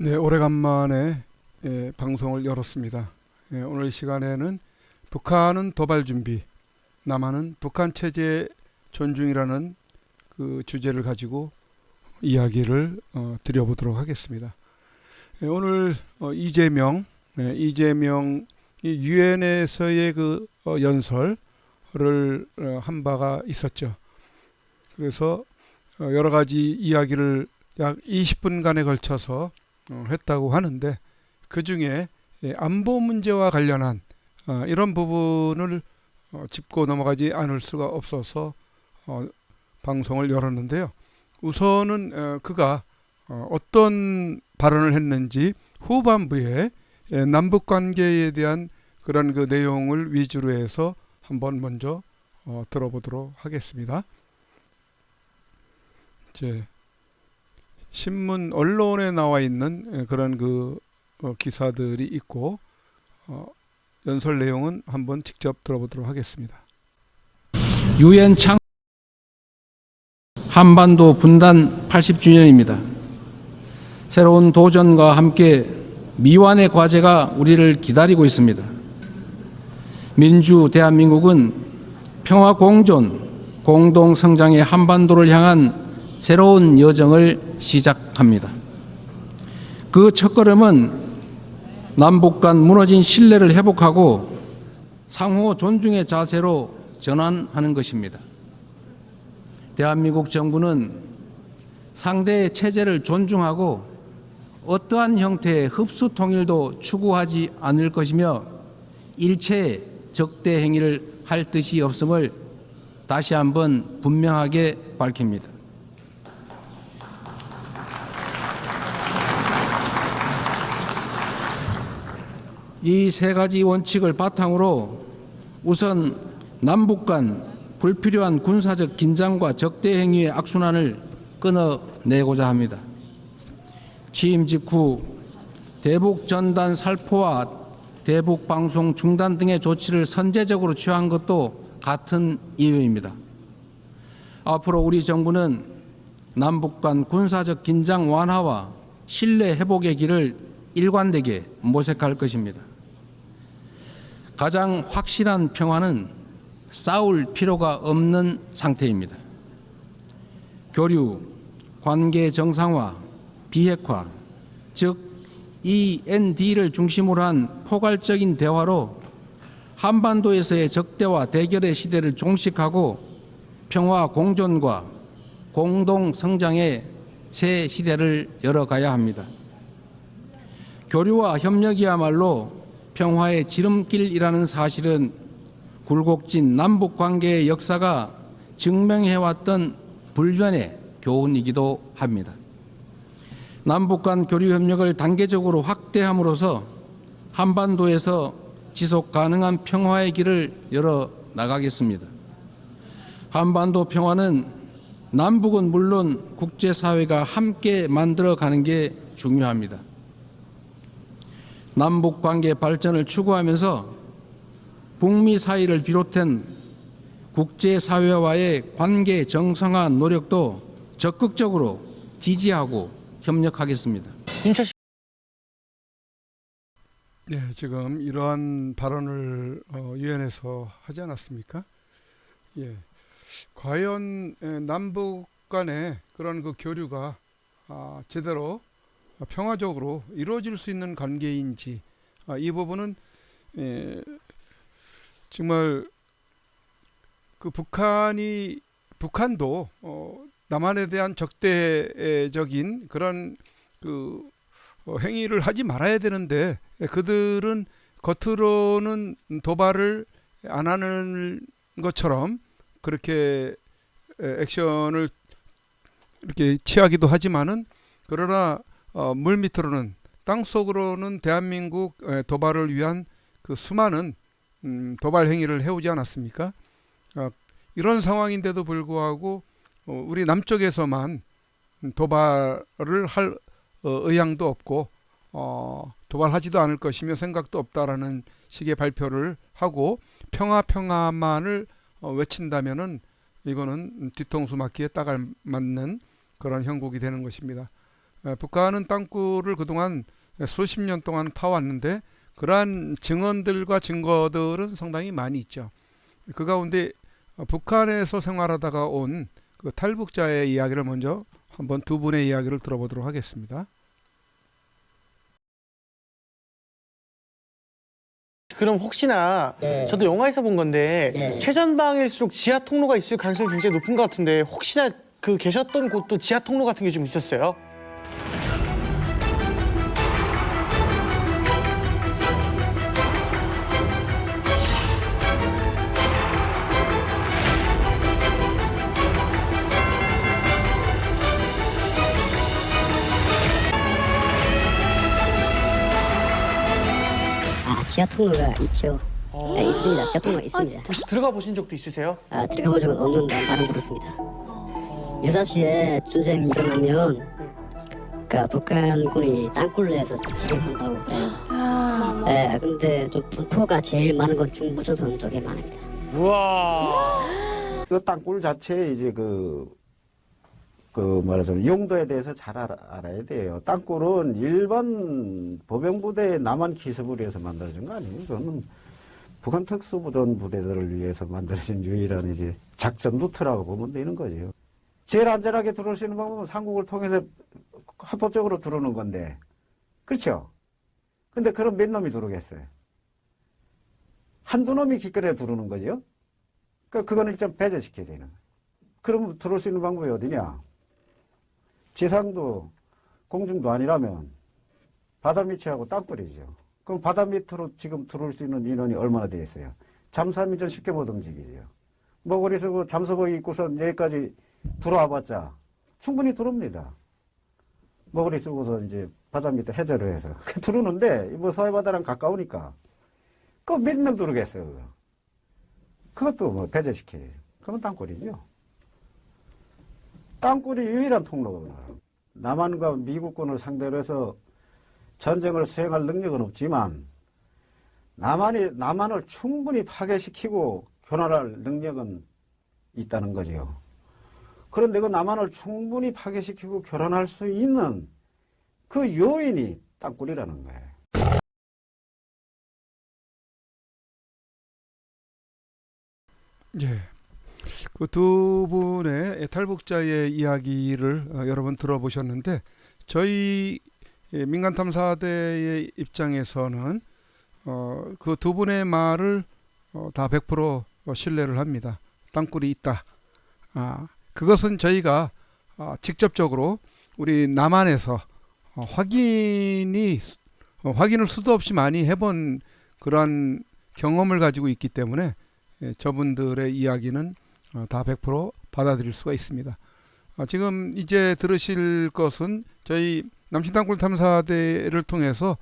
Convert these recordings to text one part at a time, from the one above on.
네, 오래간만에 방송을 열었습니다. 오늘 이 시간에는 북한은 도발 준비, 남한은 북한 체제 존중이라는 그 주제를 가지고 이야기를 드려보도록 하겠습니다. 오늘 이재명이 유엔에서의 그 연설을 한 바가 있었죠. 그래서 여러 가지 이야기를 약 20분간에 걸쳐서 했다고 하는데, 그 중에 안보 문제와 관련한 이런 부분을 짚고 넘어가지 않을 수가 없어서 방송을 열었는데요. 우선은 그가 어떤 발언을 했는지 후반부에 남북 관계에 대한 그런 그 내용을 위주로 해서 한번 먼저 들어보도록 하겠습니다. 이제 신문 언론에 나와 있는 그런 그 기사들이 있고, 연설 내용은 한번 직접 들어보도록 하겠습니다. 유엔 창 한반도 분단 80주년입니다. 새로운 도전과 함께 미완의 과제가 우리를 기다리고 있습니다. 민주 대한민국은 평화 공존, 공동 성장의 한반도를 향한 새로운 여정을 시작합니다. 그 첫걸음은 남북 간 무너진 신뢰를 회복하고 상호 존중의 자세로 전환하는 것입니다. 대한민국 정부는 상대의 체제를 존중하고 어떠한 형태의 흡수 통일도 추구하지 않을 것이며 일체의 적대 행위를 할 뜻이 없음을 다시 한번 분명하게 밝힙니다. 이 세 가지 원칙을 바탕으로 우선 남북 간 불필요한 군사적 긴장과 적대 행위의 악순환을 끊어내고자 합니다. 취임 직후 대북 전단 살포와 대북 방송 중단 등의 조치를 선제적으로 취한 것도 같은 이유입니다. 앞으로 우리 정부는 남북 간 군사적 긴장 완화와 신뢰 회복의 길을 일관되게 모색할 것입니다. 가장 확실한 평화는 싸울 필요가 없는 상태입니다. 교류, 관계 정상화, 비핵화, 즉 END를 중심으로 한 포괄적인 대화로 한반도에서의 적대와 대결의 시대를 종식하고 평화 공존과 공동 성장의 새 시대를 열어가야 합니다. 교류와 협력이야말로 평화의 지름길이라는 사실은 굴곡진 남북 관계의 역사가 증명해왔던 불변의 교훈이기도 합니다. 남북 간 교류 협력을 단계적으로 확대함으로써 한반도에서 지속 가능한 평화의 길을 열어 나가겠습니다. 한반도 평화는 남북은 물론 국제사회가 함께 만들어가는 게 중요합니다. 남북 관계 발전을 추구하면서 북미 사이를 비롯한 국제사회와의 관계 정상화 노력도 적극적으로 지지하고 협력하겠습니다. 네, 지금 이러한 발언을 유엔에서 하지 않았습니까? 예, 과연 남북 간의 그런 그 교류가 제대로 평화적으로 이루어질 수 있는 관계인지, 이 부분은 정말 그 북한도 남한에 대한 적대적인 그런 그 행위를 하지 말아야 되는데, 그들은 겉으로는 도발을 안 하는 것처럼 그렇게 액션을 이렇게 취하기도 하지만은, 그러나 물 밑으로는, 땅 속으로는 대한민국 도발을 위한 그 수많은 도발 행위를 해오지 않았습니까? 이런 상황인데도 불구하고 우리 남쪽에서만 도발을 할 의향도 없고 도발하지도 않을 것이며 생각도 없다라는 식의 발표를 하고 평화만을 외친다면은, 이거는 뒤통수 맞기에 딱 맞는 그런 형국이 되는 것입니다. 북한은 땅굴을 그동안 수십 년 동안 파왔는데 그러한 증언들과 증거들은 상당히 많이 있죠. 그 가운데 북한에서 생활하다가 온 그 탈북자의 이야기를 먼저 한번 두 분의 이야기를 들어보도록 하겠습니다. 그럼 혹시나 네. 저도 영화에서 본 건데 네. 최전방일수록 지하 통로가 있을 가능성이 굉장히 높은 것 같은데 혹시나 그 계셨던 곳도 지하 통로 같은 게 좀 있었어요? 지하 통로가 있죠. 네, 있습니다. 지하 통로가 있습니다. 혹시 들어가 보신 적도 있으세요? 들어가 본 적은 없는데 말은 들었습니다. 유사시에 전쟁이 일어나면 그 북한군이 땅굴 내에서 진입한다고 그래요. 네, 근데 좀 분포가 제일 많은 건 중부전선 쪽에 많습니다. 그 땅굴 자체에 이제 말하자면 용도에 대해서 잘 알아야 돼요. 땅굴은 일반 보병부대 남한 기습을 위해서 만들어진 거 아니에요. 그거는 북한 특수부대 부대들을 위해서 만들어진 유일한 이제 작전 루트라고 보면 되는 거죠. 제일 안전하게 들어올 수 있는 방법은 삼국을 통해서 합법적으로 들어오는 건데, 그렇죠? 근데 그럼 몇 놈이 들어오겠어요? 한두 놈이 기꺼이 들어오는 거죠. 그거는 좀 배제시켜야 되는 거예요. 그럼 들어올 수 있는 방법이 어디냐? 지상도 공중도 아니라면 바다 밑이하고 땅굴이죠. 그럼 바다 밑으로 지금 들어올 수 있는 인원이 얼마나 되겠어요? 잠수함이 좀 쉽게 못 움직이죠. 뭐 그래서 그 잠수복 입고서 여기까지 들어와봤자 충분히 들어옵니다. 뭐 그래서 이제 바다 밑에 해저를 해서 들어오는데 뭐 서해바다랑 가까우니까 그 몇 명 들어오겠어요. 그거. 그것도 뭐 배제시켜요. 그건 땅굴이죠. 땅굴이 유일한 통로구나. 남한과 미국군을 상대로 해서 전쟁을 수행할 능력은 없지만 남한을 충분히 파괴시키고 교란할 능력은 있다는 거죠. 그런데 그 남한을 충분히 파괴시키고 교란할 수 있는 그 요인이 땅굴이라는 거예요. 예. 그 두 분의 탈북자의 이야기를 여러분 들어보셨는데 저희 민간 탐사대의 입장에서는 그 두 분의 말을 다 100% 신뢰를 합니다. 땅굴이 있다. 그것은 저희가 직접적으로 우리 남한에서 확인을 수도 없이 많이 해본 그러한 경험을 가지고 있기 때문에 저분들의 이야기는 다 100% 받아들일 수가 있습니다. 지금 이제 들으실 것은 저희 남신땅굴 탐사대를 통해서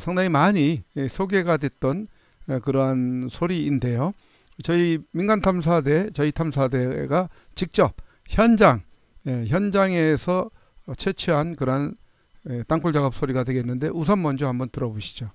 상당히 많이 소개가 됐던 그러한 소리인데요. 저희 민간 탐사대, 저희 탐사대가 직접 현장에서 채취한 그러한 땅굴 작업 소리가 되겠는데 우선 먼저 한번 들어보시죠.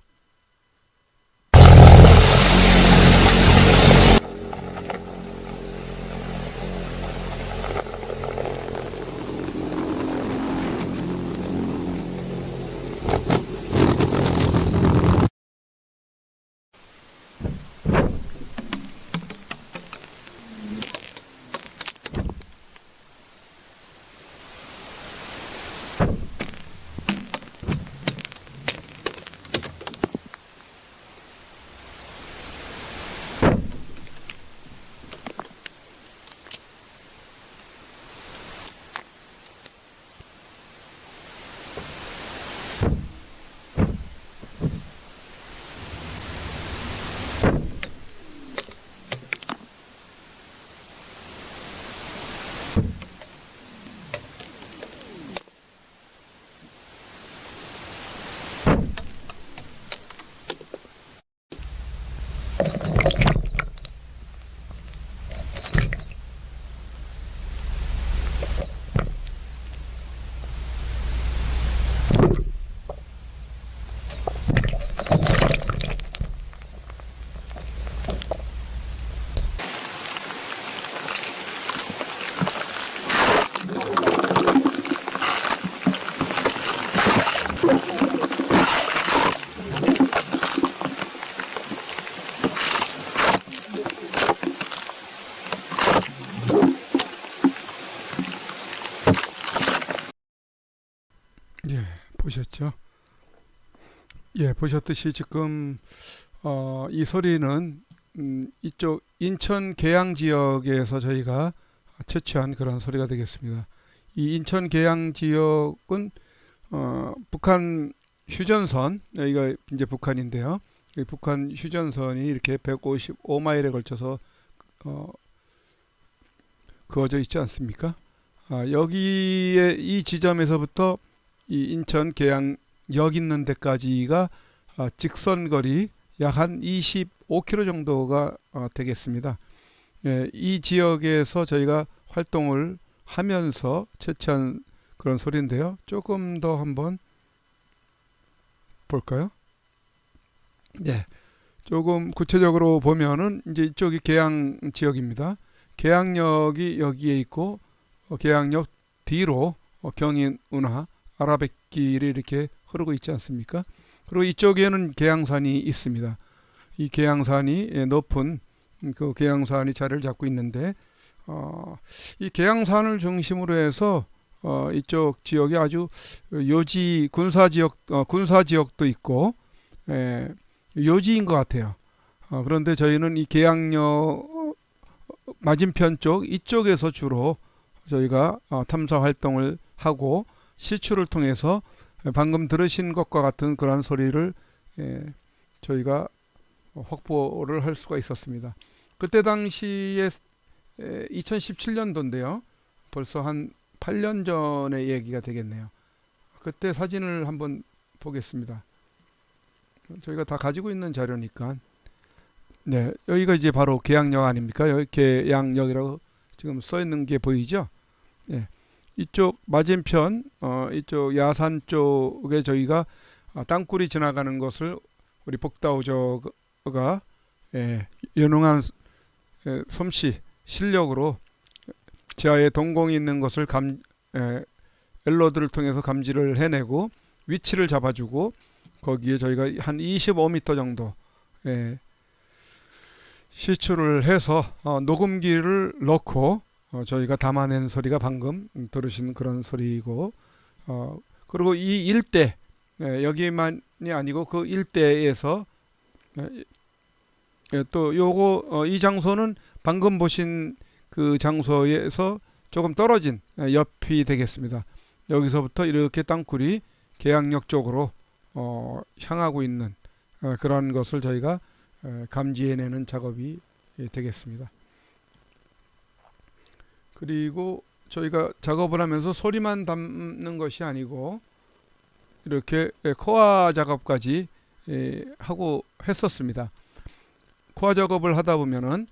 예, 보셨죠? 예, 보셨듯이 지금 이 소리는 이쪽 인천 계양 지역에서 저희가 채취한 그런 소리가 되겠습니다. 이 인천 계양 지역은 북한 휴전선, 여기가 이제 북한인데요. 이 북한 휴전선이 이렇게 155마일에 걸쳐서 그어져 있지 않습니까? 여기에 이 지점에서부터 이 인천 계양역 있는 데까지가 직선거리 약 한 25km 정도가 되겠습니다. 예, 이 지역에서 저희가 활동을 하면서 채취한 그런 소리인데요. 조금 더 한번 볼까요? 네, 조금 구체적으로 보면은 이제 이쪽이 계양 지역입니다. 계양역이 여기에 있고 계양역 뒤로 경인 운하 아라뱃길이 이렇게 흐르고 있지 않습니까? 그리고 이쪽에는 계양산이 있습니다. 이 계양산이 높은 그 계양산이 자리를 잡고 있는데 이 계양산을 중심으로 해서 이쪽 지역이 아주 요지 군사 지역도 있고 요지인 것 같아요. 그런데 저희는 이 계양역 맞은편 쪽 이쪽에서 주로 저희가 탐사 활동을 하고 시추를 통해서 방금 들으신 것과 같은 그러한 소리를 저희가 확보를 할 수가 있었습니다. 그때 당시에 2017년도인데요. 벌써 한 8년 전의 얘기가 되겠네요. 그때 사진을 한번 보겠습니다. 저희가 다 가지고 있는 자료니까. 네, 여기가 이제 바로 계양역 아닙니까? 여기 계양역이라고 지금 써 있는 게 보이죠? 네. 이쪽 맞은편 이쪽 야산 쪽에 저희가 땅굴이 지나가는 것을 우리 복다우저가 연ung한 솜씨 실력으로 지하에 동공이 있는 것을 엘로드를 통해서 감지를 해내고 위치를 잡아주고 거기에 저희가 한 25m 정도 시추를 해서 녹음기를 넣고 저희가 담아낸 소리가 방금 들으신 그런 소리이고 그리고 이 일대 여기만이 아니고 그 일대에서 또 요거 이 장소는 방금 보신 그 장소에서 조금 떨어진 옆이 되겠습니다. 여기서부터 이렇게 땅굴이 계양역 쪽으로 향하고 있는 그런 것을 저희가 감지해내는 작업이 되겠습니다. 그리고 저희가 작업을 하면서 소리만 담는 것이 아니고 이렇게 코어 작업까지 하고 했었습니다. 코어 작업을 하다 보면은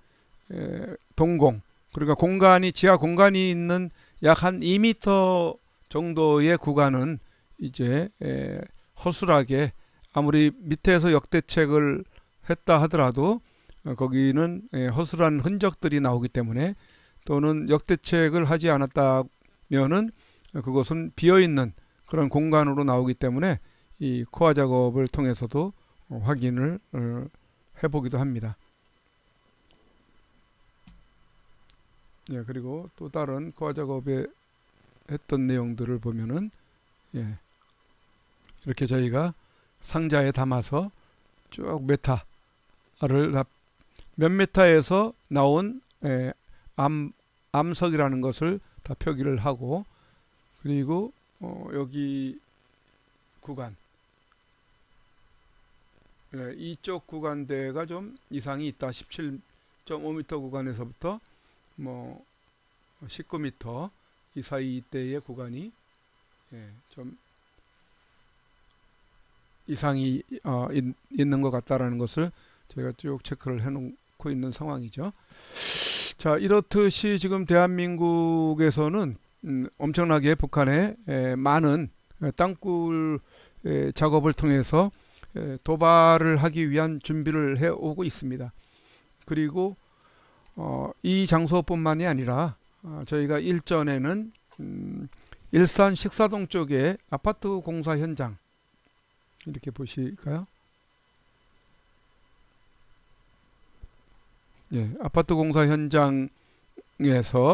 동공 그러니까 공간이 지하 공간이 있는 약 한 2m 정도의 구간은 이제 허술하게 아무리 밑에서 역대책을 했다 하더라도 거기는 허술한 흔적들이 나오기 때문에 또는 역대책을 하지 않았다면은 그것은 비어있는 그런 공간으로 나오기 때문에 이 코어 작업을 통해서도 확인을 해보기도 합니다. 예, 그리고 또 다른 코어 작업에 했던 내용들을 보면은 이렇게 저희가 상자에 담아서 쭉 메타를 몇 메타에서 나온 암석이라는 것을 다 표기를 하고 그리고 여기 구간 이쪽 구간대가 좀 이상이 있다. 17.5m 구간에서부터 뭐 19m 이 사이대의 구간이 좀 이상이 있는 것 같다라는 것을 저희가 쭉 체크를 해놓고 있는 상황이죠. 자, 이렇듯이 지금 대한민국에서는 엄청나게 북한의 많은 땅굴 작업을 통해서 도발을 하기 위한 준비를 해오고 있습니다. 그리고 이 장소뿐만이 아니라 저희가 일전에는 일산 식사동 쪽에 아파트 공사 현장 이렇게 보실까요? 예, 아파트 공사 현장에서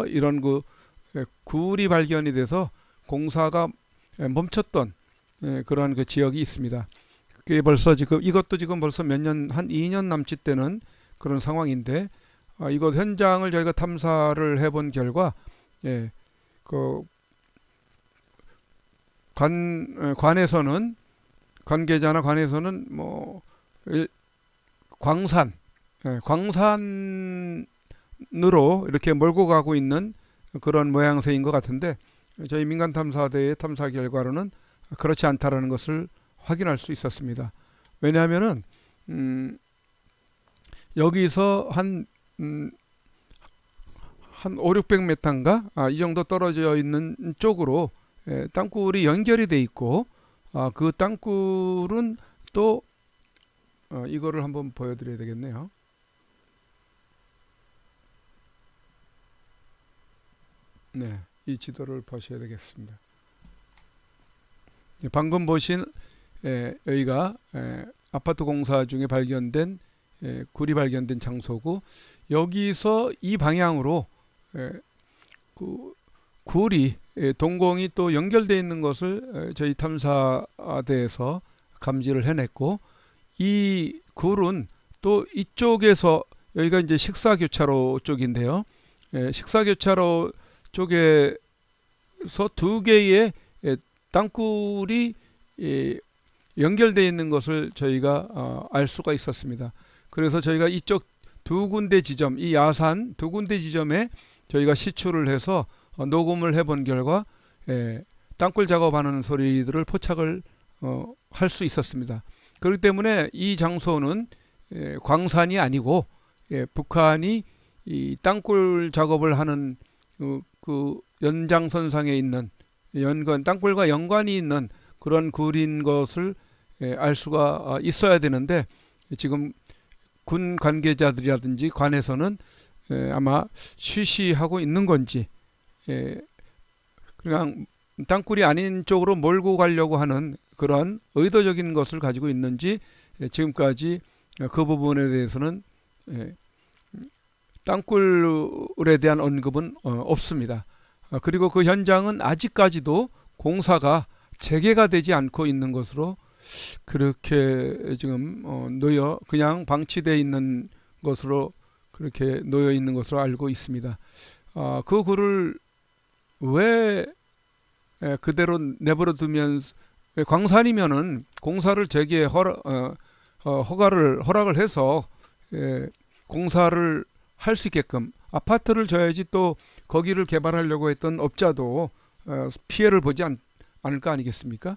이런 굴이 발견이 돼서 공사가 멈췄던 그러한 그 지역이 있습니다. 그게 벌써 지금 이것도 지금 벌써 몇 년, 한 2년 남짓 되는 그런 상황인데, 이곳 현장을 저희가 탐사를 해본 결과, 그 관에서는, 관계자나 관에서는 뭐 광산으로 이렇게 몰고 가고 있는 그런 모양새인 것 같은데, 저희 민간 탐사대의 탐사 결과로는 그렇지 않다라는 것을 확인할 수 있었습니다. 왜냐하면은 여기서 한 500-600m인가 이 정도 떨어져 있는 쪽으로 땅굴이 연결이 돼 있고, 그 땅굴은 또 이거를 한번 보여드려야 되겠네요. 네, 이 지도를 보셔야 되겠습니다. 방금 보신 여기가 아파트 공사 중에 발견된 굴이 발견된 장소고, 여기서 이 방향으로 그 굴이 동공이 또 연결되어 있는 것을 저희 탐사대에서 감지를 해냈고, 이 굴은 또 이쪽에서 여기가 이제 식사교차로 쪽인데요. 식사교차로 쪽에서 두 개의 땅굴이 연결되어 있는 것을 저희가 알 수가 있었습니다. 그래서 저희가 이쪽 두 군데 지점, 이 야산 두 군데 지점에 저희가 시추를 해서 녹음을 해본 결과 땅굴 작업하는 소리들을 포착을 할 수 있었습니다. 그렇기 때문에 이 장소는 광산이 아니고 북한이 이 땅굴 작업을 하는 그 연장선상에 있는 땅굴과 연관이 있는 그런 굴인 것을 알 수가 있어야 되는데, 지금 군 관계자들이라든지 관에서는 아마 쉬쉬하고 있는 건지, 그냥 땅굴이 아닌 쪽으로 몰고 가려고 하는 그런 의도적인 것을 가지고 있는지, 지금까지 그 부분에 대해서는 땅굴에 대한 언급은 없습니다. 그리고 그 현장은 아직까지도 공사가 재개가 되지 않고 있는 것으로, 그렇게 지금 그냥 방치되어 있는 것으로, 그렇게 놓여 있는 것으로 알고 있습니다. 그 굴을 왜 그대로 내버려 두면, 광산이면은 공사를 재개 허락을 해서 공사를 할 수 있게끔 아파트를 져야지, 또 거기를 개발하려고 했던 업자도 피해를 보지 않을 거 아니겠습니까?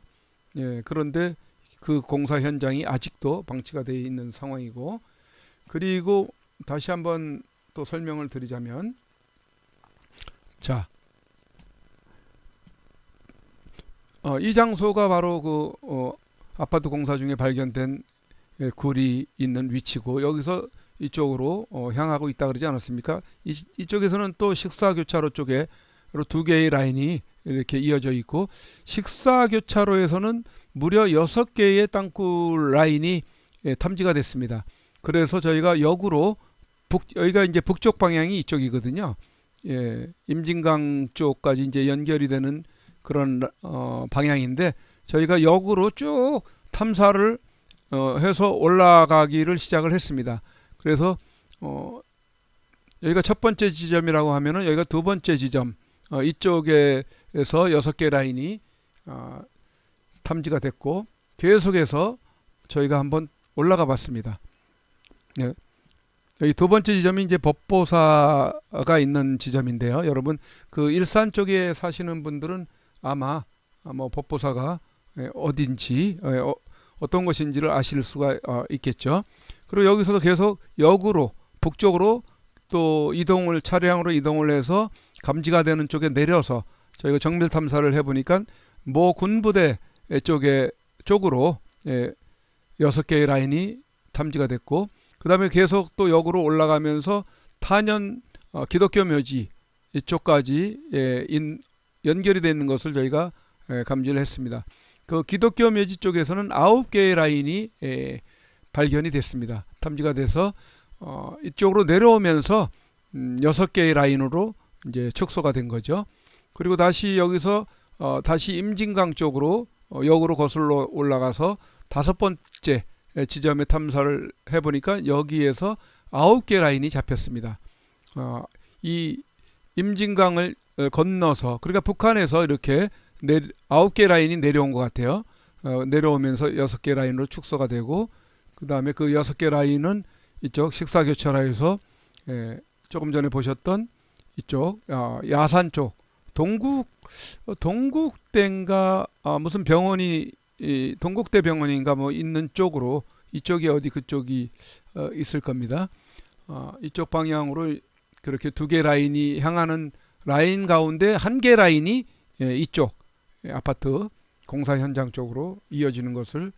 그런데 그 공사 현장이 아직도 방치가 되어 있는 상황이고, 그리고 다시 한번 또 설명을 드리자면, 자, 이 장소가 바로 그 아파트 공사 중에 발견된 굴이 있는 위치고, 여기서 이쪽으로 향하고 있다 그러지 않았습니까? 이쪽에서는 또 식사교차로 쪽에 두 개의 라인이 이렇게 이어져 있고, 식사교차로에서는 무려 6개의 땅굴 라인이 탐지가 됐습니다. 그래서 저희가 역으로 여기가 이제 북쪽 방향이 이쪽이거든요. 임진강 쪽까지 이제 연결이 되는 그런 방향인데, 저희가 역으로 쭉 탐사를 해서 올라가기를 시작을 했습니다. 그래서 여기가 첫 번째 지점이라고 하면은, 여기가 두 번째 지점, 이쪽에서 6개 라인이 탐지가 됐고, 계속해서 저희가 한번 올라가 봤습니다. 여기 두 번째 지점이 이제 법보사가 있는 지점인데요. 여러분, 그 일산 쪽에 사시는 분들은 아마 뭐 법보사가 어딘지, 어떤 것인지를 아실 수가 있겠죠. 그리고 여기서도 계속 역으로 북쪽으로 또 차량으로 이동을 해서 감지가 되는 쪽에 내려서 저희가 정밀 탐사를 해보니까 모 군부대 쪽으로 6개의 라인이 탐지가 됐고, 그 다음에 계속 또 역으로 올라가면서 탄현 기독교 묘지 이쪽까지 연결이 되어 있는 것을 저희가 감지를 했습니다. 그 기독교 묘지 쪽에서는 9개의 라인이 발견이 됐습니다. 탐지가 돼서 이쪽으로 내려오면서 6개의 라인으로 이제 축소가 된 거죠. 그리고 다시 여기서 다시 임진강 쪽으로 역으로 거슬러 올라가서 5번째 지점에 탐사를 해보니까 여기에서 9개 라인이 잡혔습니다. 이 임진강을 건너서 그러니까 북한에서 이렇게 9개 라인이 내려온 것 같아요. 내려오면서 6개 라인으로 축소가 되고 그 다음에 그 6개 라인은 이쪽 식사교차로에서 조금 전에 보셨던 이쪽 야산 쪽 동국대인가 무슨 병원이 동국대 병원인가 뭐 있는 쪽으로 이쪽이 어디 그쪽이 있을 겁니다. 이쪽 방향으로 그렇게 2개 라인이 향하는 라인 가운데 1개 라인이 이쪽 아파트 공사 현장 쪽으로 이어지는 것을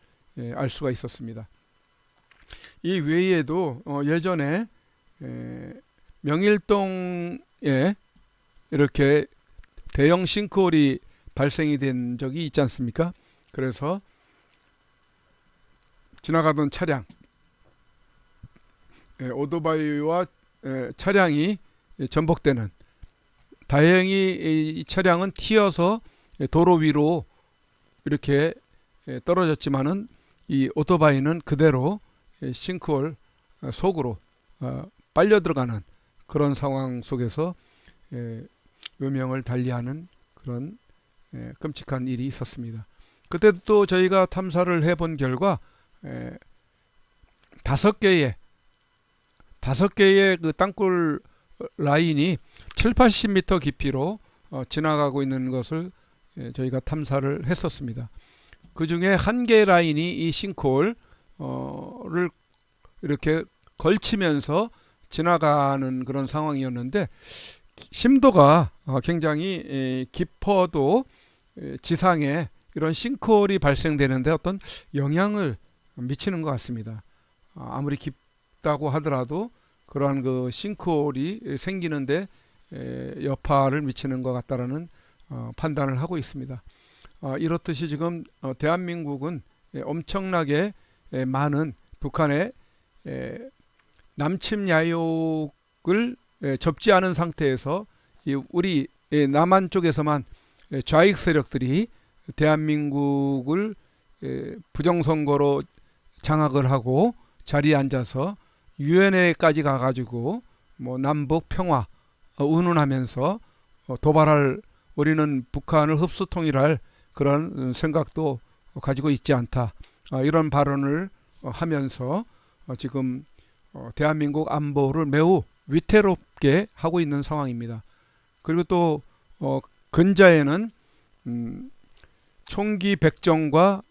알 수가 있었습니다. 이 외에도 예전에 명일동에 이렇게 대형 싱크홀이 발생이 된 적이 있지 않습니까? 그래서 지나가던 차량, 오토바이와 차량이 전복되는, 다행히 이 차량은 튀어서 도로 위로 이렇게 떨어졌지만은 이 오토바이는 그대로 싱크홀 속으로 빨려 들어가는 그런 상황 속에서 요명을 달리하는 그런 끔찍한 일이 있었습니다. 그때 또 저희가 탐사를 해본 결과 5개의 그 땅굴 라인이 7-80m 깊이로 지나가고 있는 것을 저희가 탐사를 했었습니다. 그 중에 1개 라인이 이 싱크홀을 이렇게 걸치면서 지나가는 그런 상황이었는데 심도가 굉장히 깊어도 지상에 이런 싱크홀이 발생되는데 어떤 영향을 미치는 것 같습니다. 아무리 깊다고 하더라도 그러한 그 싱크홀이 생기는데 여파를 미치는 것 같다라는 판단을 하고 있습니다. 이렇듯이 지금 대한민국은 엄청나게 많은 북한의 남침 야욕을 접지 않은 상태에서 우리 남한 쪽에서만 좌익 세력들이 대한민국을 부정선거로 장악을 하고 자리에 앉아서 유엔에까지 가가지고 뭐 남북 평화 운운하면서 도발할, 우리는 북한을 흡수 통일할 그런 생각도 가지고 있지 않다, 이런 발언을 하면서 지금 대한민국 안보를 매우 위태롭게 하고 있는 상황입니다. 그리고 또 근자에는 총기 100정과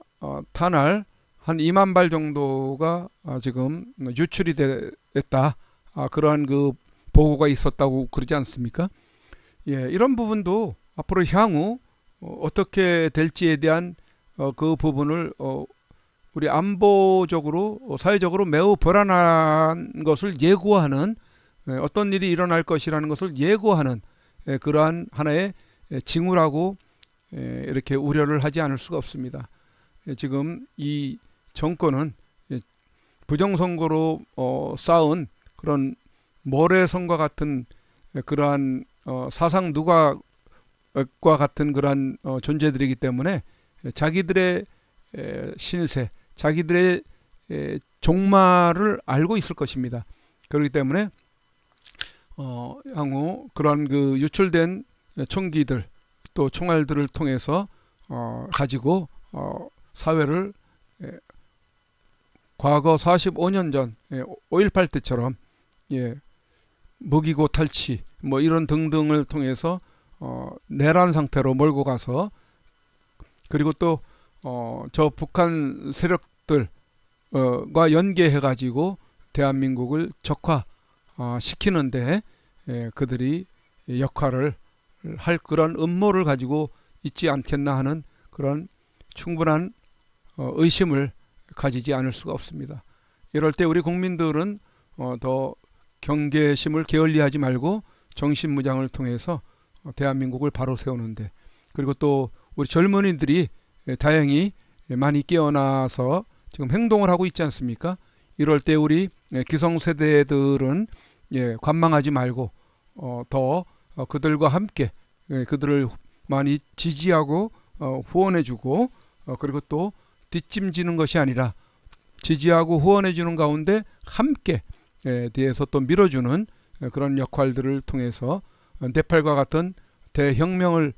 탄알 한 2만 발 정도가 지금 유출이 됐다, 그러한 그 보고가 있었다고 그러지 않습니까? 이런 부분도 앞으로 향후 어떻게 될지에 대한 그 부분을 우리 안보적으로 사회적으로 매우 불안한 것을 예고하는, 어떤 일이 일어날 것이라는 것을 예고하는 그러한 하나의 징후라고 이렇게 우려를 하지 않을 수가 없습니다. 지금 이 정권은 부정선거로 쌓은 그런 모래성과 같은 그러한 사상 누각과 같은 그러한 존재들이기 때문에 자기들의 신세, 자기들의 종말을 알고 있을 것입니다. 그렇기 때문에 향후 그런 그 유출된 총기들 또 총알들을 통해서 가지고 사회를 과거 45년 전 5.18 때처럼 무기고 탈취 뭐 이런 등등을 통해서 내란 상태로 몰고 가서, 그리고 또 저 북한 세력들과 연계해 가지고 대한민국을 적화 시키는데 그들이 역할을 할 그런 음모를 가지고 있지 않겠나 하는 그런 충분한 의심을 가지지 않을 수가 없습니다. 이럴 때 우리 국민들은 더 경계심을 게을리하지 말고 정신무장을 통해서 대한민국을 바로 세우는데, 그리고 또 우리 젊은이들이 다행히 많이 깨어나서 지금 행동을 하고 있지 않습니까? 이럴 때 우리 기성세대들은 관망하지 말고 더 그들과 함께 그들을 많이 지지하고 후원해주고 그리고 또 뒷짐지는 것이 아니라 지지하고 후원해 주는 가운데 함께 뒤에서 또 밀어주는 그런 역할들을 통해서 네팔과 같은 대혁명을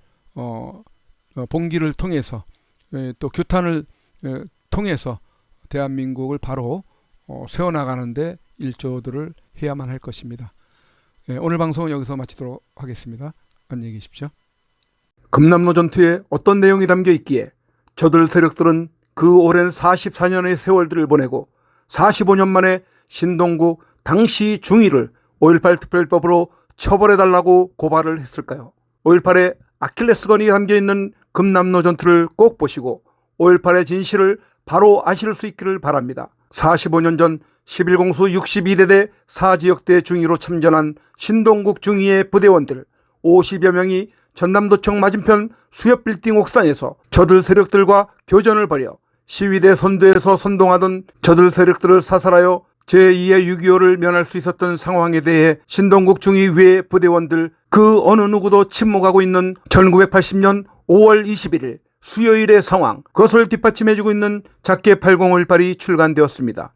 봉기를 통해서 또 규탄을 통해서 대한민국을 바로 세워나가는데 일조들을 해야만 할 것입니다. 오늘 방송은 여기서 마치도록 하겠습니다. 안녕히 계십시오. 금남로 전투에 어떤 내용이 담겨 있기에 저들 세력들은 그 오랜 44년의 세월들을 보내고 45년 만에 신동국 당시 중위를 5.18 특별법으로 처벌해달라고 고발을 했을까요? 5.18의 아킬레스건이 담겨있는 금남로 전투를 꼭 보시고 5.18의 진실을 바로 아실 수 있기를 바랍니다. 45년 전 11공수 62대대 4지역대 중위로 참전한 신동국 중위의 부대원들 50여 명이 전남도청 맞은편 수협빌딩 옥상에서 저들 세력들과 교전을 벌여 시위대 선두에서 선동하던 저들 세력들을 사살하여 제2의 6.25를 면할 수 있었던 상황에 대해 신동국 중위 외 부대원들 그 어느 누구도 침묵하고 있는 1980년 5월 21일 수요일의 상황, 그것을 뒷받침해주고 있는 작게 8018이 출간되었습니다.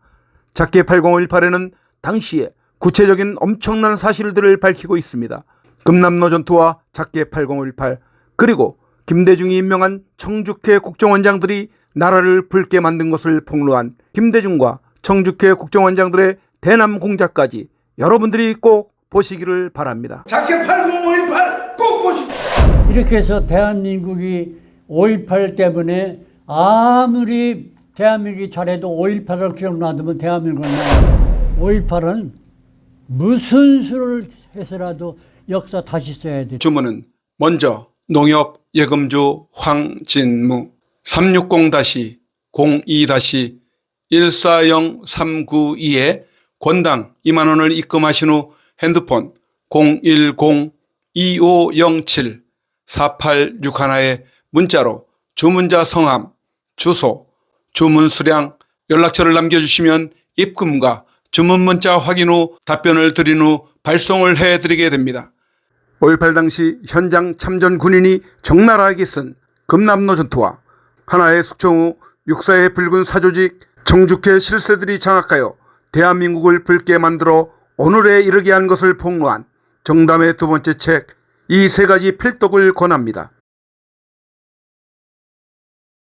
작게 8018에는 당시에 구체적인 엄청난 사실들을 밝히고 있습니다. 금남로 전투와 작게 8018 그리고 김대중이 임명한 청주회 국정원장들이 나라를 붉게 만든 것을 폭로한 김대중과 청주회 국정원장들의 대남 공작까지 여러분들이 꼭 보시기를 바랍니다. 작게 8018 꼭 보십시오. 이렇게 해서 대한민국이 5.18 때문에 아무리 대한민국이 잘해도 5.18을 기억나두면 대한민국은 5.18은 무슨 수를 해서라도 역사 다시 써야 돼. 주문은 먼저 농협 예금주 황진무 360-02-140392에 권당 2만 원을 입금하신 후 핸드폰 010-2507-4861에 문자로 주문자 성함, 주소, 주문 수량, 연락처를 남겨주시면 입금과 주문 문자 확인 후 답변을 드린 후 발송을 해드리게 됩니다. 5.18 당시 현장 참전 군인이 적나라하게 쓴 금남로 전투와 하나의 숙청 후 육사의 붉은 사조직 청주회 실세들이 장악하여 대한민국을 붉게 만들어 오늘에 이르게 한 것을 폭로한 정담의 두 번째 책, 이 세 가지 필독을 권합니다.